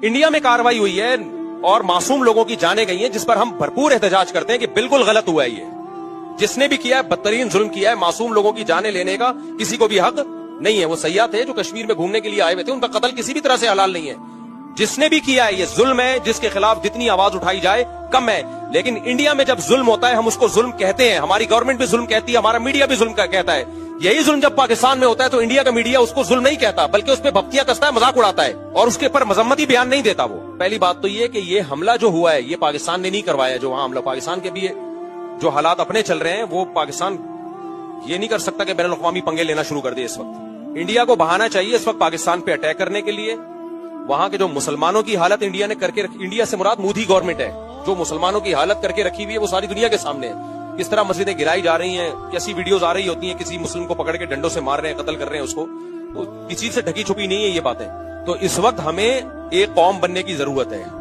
India में कार्रवाई हुई है और मासूम लोगों की जानें गई हैं, जिस पर हम भरपूर एहतजाज करते हैं कि बिल्कुल गलत हुआ है। ये जिसने भी किया है बदतरीन जुल्म किया है, मासूम लोगों की जानें लेने का किसी को भी हक नहीं है। वो सयाह थे जो कश्मीर में घूमने के लिए आए हुए थे, उनका कत्ल किसी भी तरह से हलाल नहीं है। जिसने भी किया है ये जुल्म है, जिसके खिलाफ जितनी आवाज उठाई जाए कम है। लेकिन इंडिया में जब जुल्म होता है हम उसको जुल्म कहते हैं, हमारी गवर्नमेंट भी जुल्म कहती है, हमारा मीडिया भी जुल्म कहता है। यही जुल्म जब पाकिस्तान में होता है तो इंडिया का मीडिया उसको जुल्म नहीं कहता, बल्कि उस पर भपकियां कसता है, मजाक उड़ाता है और उसके ऊपर मजम्मती बयान नहीं देता। वो पहली बात तो ये कि ये हमला जो हुआ है ये पाकिस्तान ने नहीं करवाया। जो वहां हमला पाकिस्तान के भी है, जो हालात अपने चल रहे हैं वो पाकिस्तान ये नहीं कर सकता कि बैनुल अक़वामी पंगे लेना शुरू कर दे। इस वक्त इंडिया को बहाना चाहिए इस वक्त पाकिस्तान पे अटैक करने के लिए। वहां के जो मुसलमानों की हालत इंडिया ने करके रखी, इंडिया से मुराद मोदी गवर्नमेंट है, जो मुसलमानों की हालत करके रखी हुई है वो सारी दुनिया के सामने है। किस तरह मस्जिदें गिराई जा रही हैं, कैसी वीडियोस आ रही होती हैं, किसी मुस्लिम को पकड़ के डंडों से मार रहे हैं, कत्ल कर रहे हैं उसको, तो किसी से ढकी छुपी नहीं है ये बातें। तो इस वक्त हमें एक कौम बनने की जरूरत है।